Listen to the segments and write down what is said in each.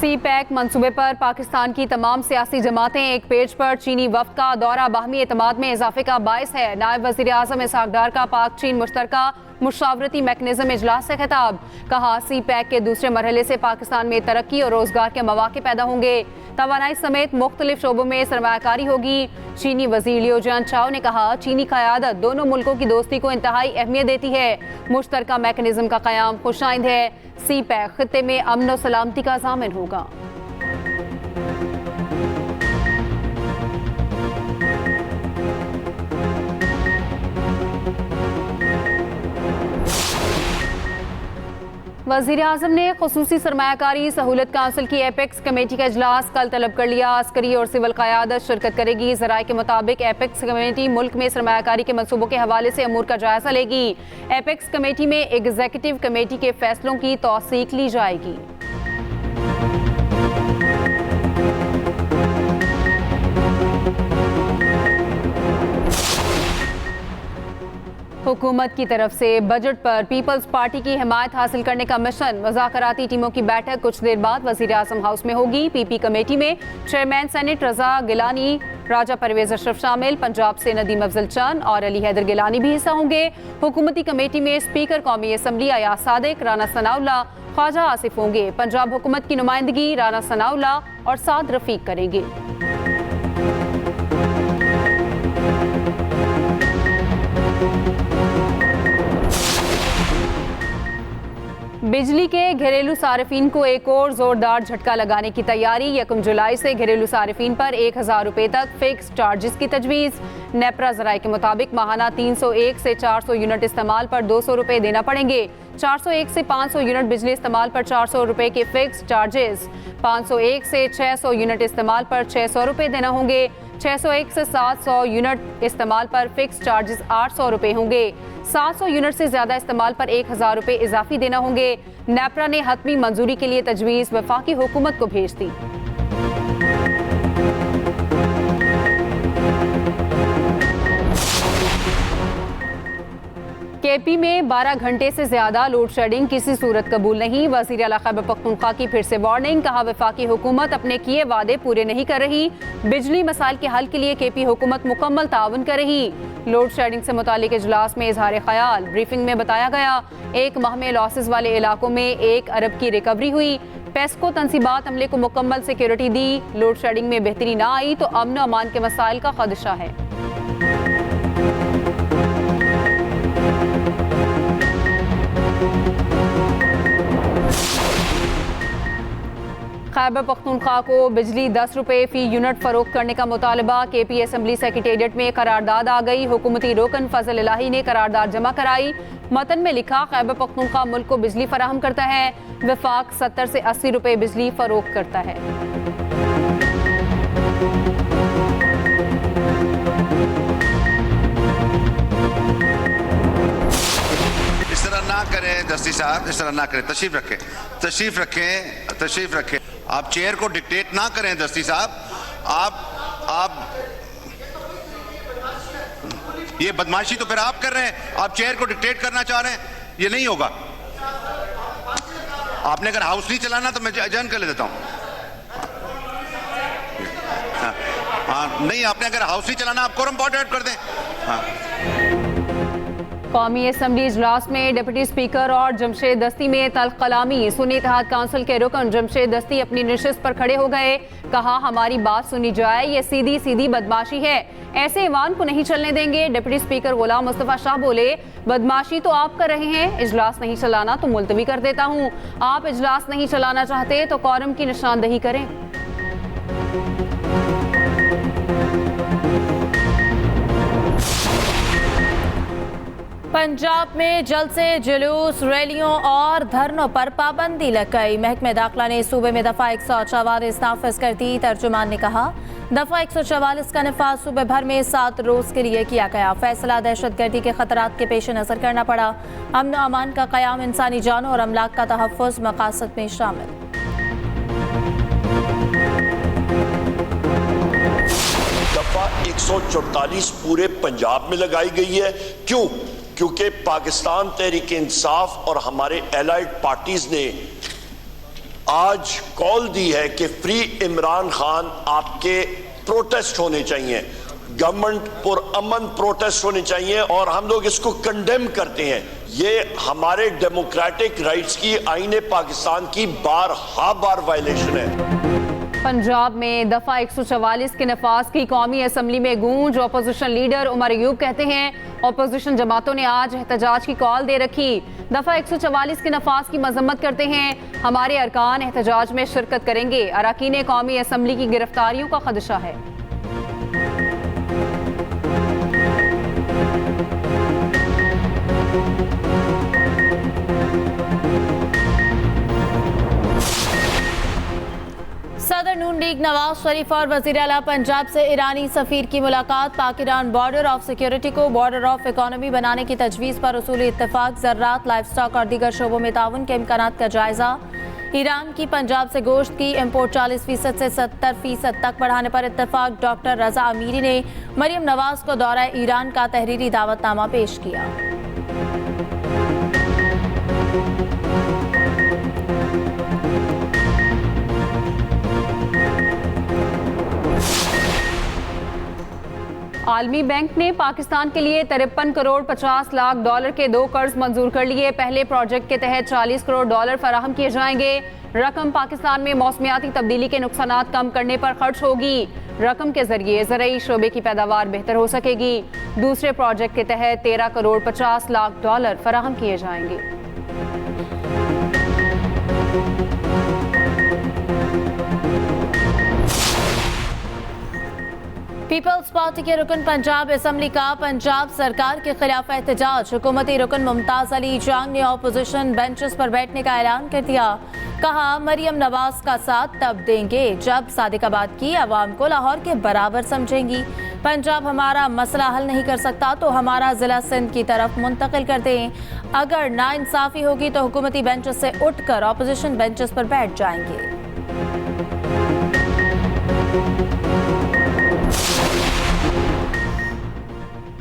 सी pack मंसूबे पर पाकिस्तान की तमाम सियासी जमातें एक पेज पर चीनी वफ्द का दौरा बाहमी एतमाद में इजाफे का बायस है। नायब वज़ीर आज़म इसहाक डार का पाक चीन मुश्तरका मुशावरती मैकेनिज्म इजलास से खिताब। कहा, सी पैक के दूसरे मरहले से पाकिस्तान में तरक्की और रोजगार के मौके पैदा होंगे। तवानाई समेत मुख्तलिफ शोबों में सरमायाकारी होगी। चीनी वजीर लियो जियान चाओ ने कहा, चीनी क़यादत दोनों मुल्कों की दोस्ती को इंतहाई अहमियत देती है। मुश्तरका मैकेनिज्म का क़याम खुशाइंद है। सी पैक खित्ते में अमन और सलामती का ज़ामिन होगा। वज़ीर आज़म ने खुसूसी सरमायाकारी सहूलत काउंसिल की एपेक्स कमेटी का इजलास कल तलब कर लिया। अस्करी और सिविल क़यादत शिरकत करेगी। ज़राए के मुताबिक एपेक्स कमेटी मुल्क में सरमायाकारी के मनसूबों के हवाले से अमूर का जायजा लेगी। एपेक्स कमेटी में एग्जीक्यूटिव कमेटी के फैसलों की तौसीक ली जाएगी। हुकूमत की तरफ से बजट पर पीपल्स पार्टी की हिमायत हासिल करने का मिशन। मुज़ाकराती टीमों की बैठक कुछ देर बाद वज़ीर आज़म हाउस में होगी। पीपी कमेटी में चेयरमैन सेनेट रजा गिलानी, राजा परवेज अशरफ शामिल, पंजाब से नदीम अफजल चंद और अली हैदर गिलानी भी हिस्सा होंगे। हुकूमती कमेटी में स्पीकर कौमी असम्बली अयाज सादिक, राना सनाउल्लाह, ख्वाजा आसिफ होंगे। पंजाब हुकूमत की नुमाइंदगी राना सनाउल्लाह और साद रफीक करेंगे। बिजली के घरेलू सार्फिन को एक और जोरदार झटका लगाने की तैयारी। 1 जुलाई से घरेलू सार्फिन पर 1000 रुपए तक फिक्स चार्जेस की तजवीज़। नेपरा ज़राए के मुताबिक माहाना 301 से 400 यूनिट इस्तेमाल पर 200 रुपए देना पड़ेंगे। 401 से 500 यूनिट बिजली इस्तेमाल पर 400 रुपए के फिक्स चार्जेस। 501 से 600 यूनिट इस्तेमाल पर 600 रुपए देना होंगे। 601 से 700 यूनिट इस्तेमाल पर फिक्स चार्जेस 800 रुपए होंगे। 700 यूनिट से ज्यादा इस्तेमाल पर 1000 रुपए इजाफी देना होंगे। नेपरा ने हतमी मंजूरी के लिए तजवीज़ वफाकी हुकूमत को भेज दी। केपी में 12 घंटे से ज्यादा लोड शेडिंग किसी सूरत कबूल नहीं। वज़ीर आला खैबर पख्तूनख्वा की फिर से वार्निंग। कहा, वफाकी हुकूमत अपने किए वादे पूरे नहीं कर रही। बिजली मसाइल के हल के लिए केपी हुकूमत मुकम्मल ताउन कर रही। लोड शेडिंग से मुतालिक इजलास में इजहार ख्याल। ब्रीफिंग में बताया गया, एक माह में लॉसेस वाले इलाकों में 1 अरब की रिकवरी हुई। पेस्को तंसीबात अमले को मुकम्मल सिक्योरिटी दी। लोड शेडिंग में बेहतरी ना आई तो अमन अमान के मसाइल का खदशा है। खैबर पख्तूनख्वा को बिजली 10 रुपए फी यूनिट फरोख्त करने का मुतालबा। केपी असम्बली सेक्रेटेरिएट में करारदाद आ गई। हुकूमती रुकन फजल इलाही ने करारदाद जमा कराई। मतन में लिखा, खैबर पख्तूनख्वा मुल्क को बिजली फराहम करता है। वफाक 70 से 80 रुपए बिजली फरोख्त करता है। इस तरह ना करें दस्ती साहब, इस तरह ना करें। तशरीफ रखें, तशरीफ रखें, तशरीफ रखें। आप चेयर को डिक्टेट ना करें दस्ती साहब। आप ये बदमाशी तो फिर आप कर रहे हैं। आप चेयर को डिक्टेट करना चाह रहे हैं, ये नहीं होगा। आपने अगर हाउस नहीं चलाना तो मैं अजन कर देता हूं। हाँ, नहीं, आपने अगर हाउस नहीं चलाना आप कोरम पॉइंट आउट कर दें। हाँ। कौमी असम्बली इजलास में डिप्टी स्पीकर और जमशेद दस्ती में तल्ख कलामी। सुन्नी इत्तेहाद काउंसिल के रुकन जमशेद दस्ती अपनी नशिस्त पर खड़े हो गए। कहा, हमारी बात सुनी जाए, ये सीधी सीधी बदमाशी है, ऐसे ईवान को नहीं चलने देंगे। डिप्टी स्पीकर गुलाम मुस्तफा शाह बोले, बदमाशी तो आप कर रहे हैं, इजलास नहीं चलाना तो मुलतवी कर देता हूँ। आप इजलास नहीं चलाना चाहते तो कौरम की निशानदही करें। पंजाब में जलसे, जुलूस, रैलियों और धरनों पर पाबंदी लग गई। महकमे दाखिला ने सूबे में दफा 144 नाफिज कर दी। तर्जुमान ने कहा, दफा 144 का नफाज सूबे भर में 7 रोज के लिए किया गया। फैसला दहशतगर्दी के खतरात के पेश नजर करना पड़ा। अमन अमान का कयाम इंसानी जानों और अमलाक का तहफ़्फ़ुज़ मकासद में शामिल। दफा 144 पूरे पंजाब में लगाई गई है। क्यों? क्योंकि पाकिस्तान तहरीक इंसाफ और हमारे एलाइड पार्टीज ने आज कॉल दी है कि फ्री इमरान खान आपके प्रोटेस्ट होने चाहिए, गवर्नमेंट पर अमन प्रोटेस्ट होने चाहिए और हम लोग इसको कंडेम करते हैं। ये हमारे डेमोक्रेटिक राइट्स की आईने पाकिस्तान की बार वायलेशन है। पंजाब में दफा 144 के नफाज की कौमी असम्बली में गूंज। अपोजिशन लीडर उमर अयूब कहते हैं अपोजिशन जमातों ने आज एहतजाज की कॉल दे रखी। दफा 144 के नफाज की मजम्मत करते हैं, हमारे अरकान एहतजाज में शिरकत करेंगे। अरकान कौमी असम्बली की गिरफ्तारियों का खदशा है। सदर नून लीग नवाज शरीफ और वजीर आला पंजाब से ईरानी सफीर की मुलाकात। पाक-ईरान बॉर्डर ऑफ सिक्योरिटी को बॉर्डर ऑफ इकोनॉमी बनाने की तजवीज़ पर उसूली इत्तेफाक। ज़राअत, लाइफ स्टॉक और दीगर शोबों में ताउन के इम्कानात का जायजा। ईरान की पंजाब से गोश्त की इम्पोर्ट 40% से 70% तक बढ़ाने पर इत्तेफाक। डॉक्टर रजा अमीरी ने मरियम नवाज को दौरा ईरान का तहरीरी दावतनामा पेश किया। आलमी बैंक ने पाकिस्तान के लिए 53 करोड़ 50 लाख डॉलर के 2 कर्ज मंजूर कर लिए। पहले प्रोजेक्ट के तहत 40 करोड़ डॉलर फराहम किए जाएंगे। रकम पाकिस्तान में मौसमियाती तब्दीली के नुकसानात कम करने पर खर्च होगी। रकम के जरिए ज़रूरी शोबे की पैदावार बेहतर हो सकेगी। दूसरे प्रोजेक्ट के तहत 13 करोड़ 50 लाख डॉलर फराहम किए जाएंगे। पीपल्स पार्टी के रुकन पंजाब असम्बली का पंजाब सरकार के खिलाफ एहतजाज। हुकूमती रुकन मुमताज अली जांग ने अपोजिशन बेंचेस पर बैठने का ऐलान कर दिया। कहा, मरियम नवाज का साथ तब देंगे जब सादिकाबाद की आवाम को लाहौर के बराबर समझेंगी। पंजाब हमारा मसला हल नहीं कर सकता तो हमारा जिला सिंध की तरफ मुंतकिल कर दें। अगर नाइंसाफी होगी तो हुकूमती बेंचेस से उठकर अपोजिशन बेंचेस पर बैठ जाएंगे।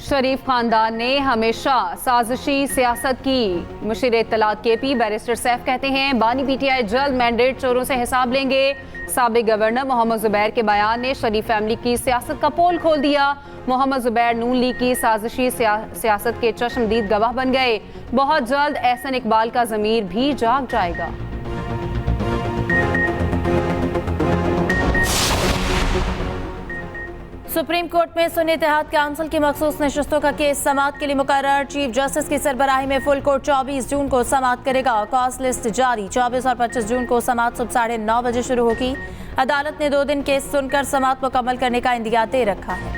शरीफ खानदान ने हमेशा साजिशी सियासत की। मुशीर इत्तलात केपी बैरिस्टर सैफ कहते हैं बानी पीटीआई जल्द मैंडेट चोरों से हिसाब लेंगे। साबिक गवर्नर मोहम्मद जुबैर के बयान ने शरीफ फैमिली की सियासत का पोल खोल दिया। मोहम्मद जुबैर नून लीग की साजिशी सियासत के चश्मदीद गवाह बन गए। बहुत जल्द एहसन इकबाल का ज़मीर भी जाग जाएगा। सुप्रीम कोर्ट में सुन्नी इत्तेहाद काउंसिल की मखसूस नशस्तों का केस समाअत के लिए मुकर्रर। चीफ जस्टिस की सरबराही में फुल कोर्ट 24 जून को समाअत करेगा। कॉज लिस्ट जारी। 24 और 25 जून को समाअत सुबह 9:30 बजे शुरू होगी। अदालत ने 2 दिन केस सुनकर समाअत मुकम्मल करने का इंदिया दे रखा है।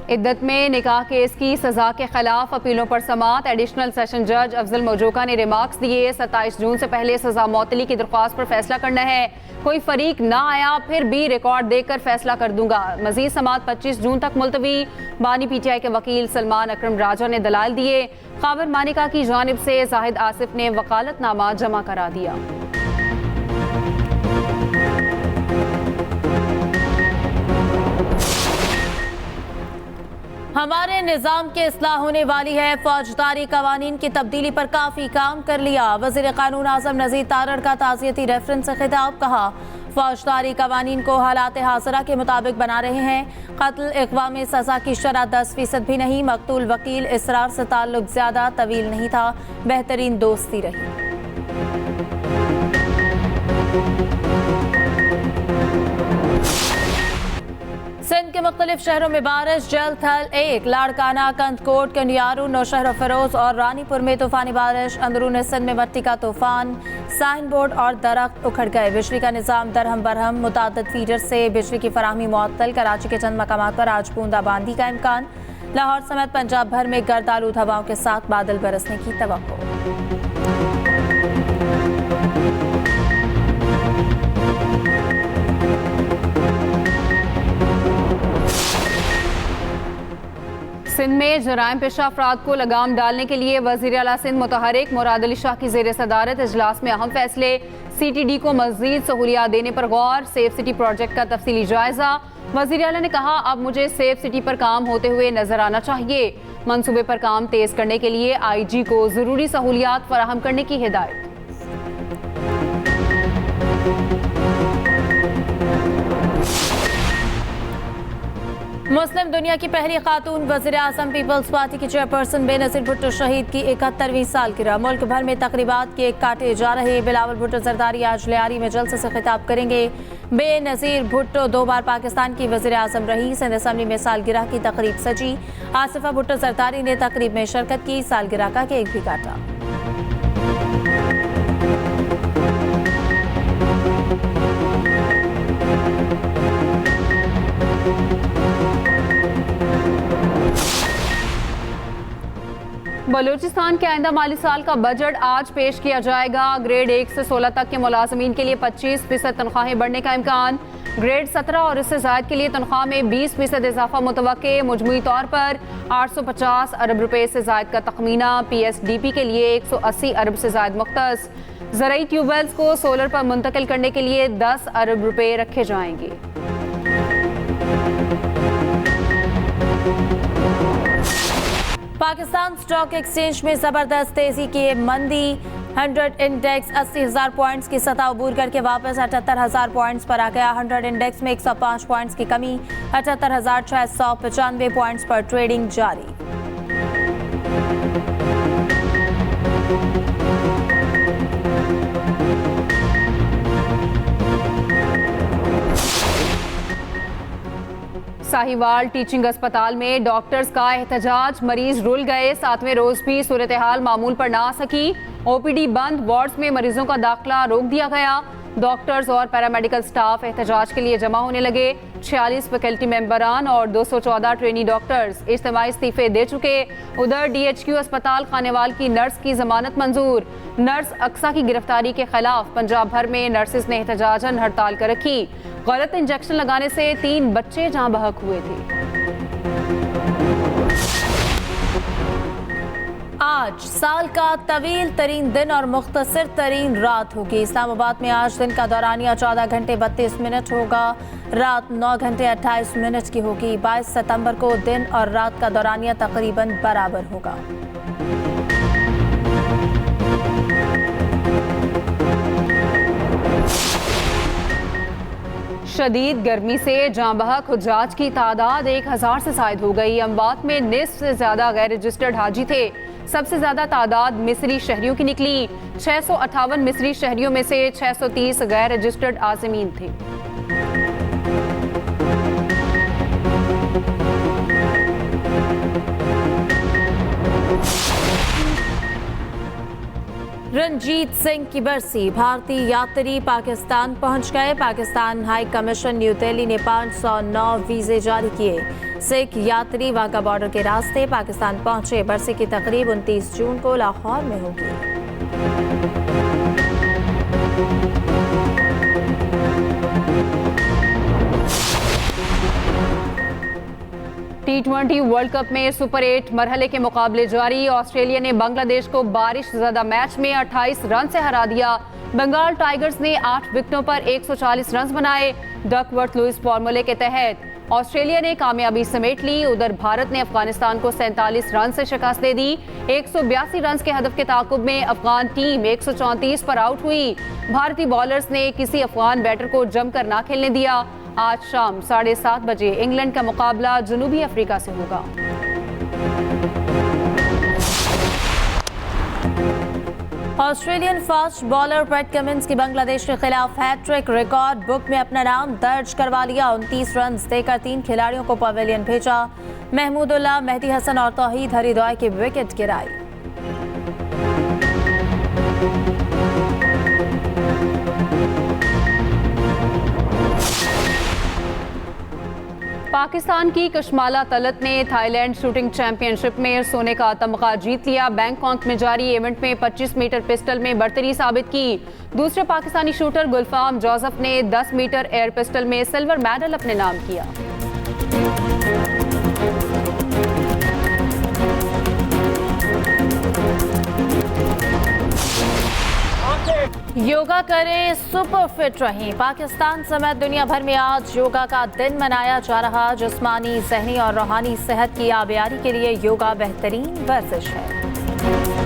इद्दत में निकाह केस की सजा के खिलाफ अपीलों पर समाअत। एडिशनल सेशन जज अफजल मौजूका ने रिमार्क्स दिए। 27 जून से पहले सजा मौतली की दरख्वास्त पर फैसला करना है। कोई फरीक ना आया फिर भी रिकॉर्ड देखकर फैसला कर दूंगा। मजीद समाअत 25 जून तक मुलतवी। बानी पीटीआई के वकील सलमान अकरम राजा ने दलाल दिए। खावर मानिका की जानिब से जाहिद आसिफ ने वकालतनामा जमा करा दिया। हमारे निज़ाम की इस्लाह होने वाली है। फौजदारी कवानीन की तब्दीली पर काफ़ी काम कर लिया। वज़ीर कानून आज़म नज़ीर तारड़ का ताज़ियती रेफरेंस से खिताब। कहा, फौजदारी कवानीन को हालात हाज़िरा के मुताबिक बना रहे हैं। कत्ल अगवा में सज़ा की शरह 10% भी नहीं। मकतूल वकील इसरार से ताल्लुक ज़्यादा तवील नहीं था, बेहतरीन दोस्ती रही। सिंध के मुख्तलिफ शहरों में बारिश। जल थल 1, लाड़काना, कंदकोट, कन्यारू, नौशहर फरोज और रानीपुर में तूफानी बारिश। अंदरून सिंध में मट्टी का तूफान। साइन बोर्ड और दरख्त उखड़ गए। बिजली का निज़ाम दरहम बरहम। मुतादिद फीडर से बिजली की फराहमी मुअत्तल। कराची के चंद मकामात पर आज बूंदाबांदी का इम्कान। लाहौर समेत पंजाब भर में गर्द आलूद हवाओं के साथ बादल बरसने की तवक्को। सिंध में जराइम पेशा अफराद को लगाम डालने के लिए वज़ीर आला सिंध मुतहरिक मुराद अली शाह की ज़ेर सदारत इजलास में अहम फैसले। CTD को मजीद सहूलियात देने पर गौर, सेफ सिटी प्रोजेक्ट का तफसीली जायजा। वज़ीर आला ने कहा, अब मुझे सेफ सिटी पर काम होते हुए नजर आना चाहिए। मंसूबे पर काम तेज करने के लिए IG को जरूरी सहूलियात फराहम करने की हिदायत। मुस्लिम दुनिया की पहली खातून वज़ीर आज़म पीपल्स पार्टी की चेयरपर्सन बेनज़ीर भुट्टो शहीद की 71वीं सालगिरह। मुल्क भर में तकरीबात केक काटे जा रहे। बिलावल भुट्टो जरदारी आज लियारी में जलसे से खिताब करेंगे। बेनज़ीर भुट्टो 2 बार पाकिस्तान की वज़ीर आज़म रही। सिंध असम्बली में सालगिरह की तकरीब सजी। आसिफा भुट्टो जरदारी ने तकरीब में शिरकत की, सालगिरह का केक भी काटा। बलूचिस्तान के आइंदा माली साल का बजट आज पेश किया जाएगा। ग्रेड 1 से 16 तक के मुलाजमीन के लिए 25% तनख्वाहें बढ़ने का इम्कान। ग्रेड 17 और इससे ज़ायद के लिए तनख्वाह में 20% इजाफा मुतवक्के। मुजमुई तौर पर 850 अरब रुपए से ज़ायद का तखमीना। PSDP के लिए 180 अरब से ज़ायद मुख्तस। ज़राई ट्यूबवेल्स को सोलर पर मुंतकिल करने के लिए 10 अरब रुपए रखे जाएंगे। पाकिस्तान स्टॉक एक्सचेंज में जबरदस्त तेजी की मंदी। 100 इंडेक्स 80,000 पॉइंट्स की सतह अबूर करके वापस 78,000 पॉइंट्स पर आ गया। 100 इंडेक्स में 105 पॉइंट्स की कमी, 78,695 पॉइंट्स पर ट्रेडिंग जारी। साहिवाल टीचिंग अस्पताल में डॉक्टर्स का एहतजाज। मरीज रुल गए, 7वें रोज भी सूरत हाल मामूल पर ना आ सकी। OPD बंद, वार्ड्स में मरीजों का दाखिला रोक दिया गया। डॉक्टर्स और पैरामेडिकल स्टाफ एहतजाज के लिए जमा होने लगे। 46 फैकल्टी मेंबरान और 214 ट्रेनी डॉक्टर्स इज्तिमाई इस्तीफे दे चुके। उधर DHQ अस्पताल खानेवाल की नर्स की जमानत मंजूर। नर्स अक्सा की गिरफ्तारी के खिलाफ पंजाब भर में नर्सिस ने एहतजाजन हड़ताल कर रखी। गलत इंजेक्शन लगाने से 3 बच्चे जहां बहक हुए थे। आज साल का तवील तरीन दिन और मुख्तसर तरीन रात होगी। इस्लामाबाद में आज दिन का दौरानिया 14 घंटे 32 मिनट होगा। रात 9 घंटे 28 मिनट की होगी। 22 सितंबर को दिन और रात का दौरानिया तकरीबन बराबर होगा। शदीद गर्मी से जाँ बहक हुज्जाज की तादाद 1000 से ज़ायद हो गई। अमवात में निस्फ से ज़्यादा गैर रजिस्टर्ड हाजी थे। सबसे ज़्यादा तादाद मिस्री शहरियों की निकली। 658 मिस्री शहरियों में से 630 गैर रजिस्टर्ड आज़मीन थे। रणजीत सिंह की बरसी। भारतीय यात्री पाकिस्तान पहुंच गए। Pakistan high commission new Delhi ने 509 वीजे जारी किए। सिख यात्री वाघा बॉर्डर के रास्ते पाकिस्तान पहुंचे। बरसी की तकरीब 29 जून को लाहौर में होगी। T20 वर्ल्ड कप में सुपर 8 मरहले के मुकाबले जारी। ऑस्ट्रेलिया ने बांग्लादेश को बारिश ज़्यादा मैच में 28 रन से हरा दिया। बंगाल टाइगर्स ने 8 विकेटों पर 140 रन बनाए। डकवर्थ लुइस फॉर्मूले के तहत ऑस्ट्रेलिया ने कामयाबी समेट ली। उधर भारत ने अफगानिस्तान को 47 रन से शिकस्त दे दी। 182 रन के हदफ के ताकुब में अफगान टीम 134 पर आउट हुई। भारतीय बॉलर्स ने किसी अफगान बैटर को जमकर ना खेलने दिया। आज शाम 7:30 बजे इंग्लैंड का मुकाबला जनूबी अफ्रीका से होगा। Australian fast bowler PAT Cummins की बांग्लादेश के खिलाफ हैट्रिक रिकॉर्ड बुक में अपना नाम दर्ज करवा लिया। 29 रन देकर 3 खिलाड़ियों को पवेलियन भेजा। महमूदुल्लाह, मेहदी हसन और तौहीद हरिद्वार की विकेट गिराई। पाकिस्तान की कशमाला तलत ने थाईलैंड शूटिंग चैंपियनशिप में सोने का तमगा जीत लिया। बैंकॉक में जारी इवेंट में 25 मीटर पिस्टल में बढ़तरी साबित की। दूसरे पाकिस्तानी शूटर गुलफाम जोसेफ ने 10 मीटर एयर पिस्टल में सिल्वर मेडल अपने नाम किया। योगा करें, सुपर फिट रहें। पाकिस्तान समेत दुनिया भर में आज योगा का दिन मनाया जा रहा। जिस्मानी, ज़हनी और रूहानी सेहत की आबियारी के लिए योगा बेहतरीन वर्जिश है।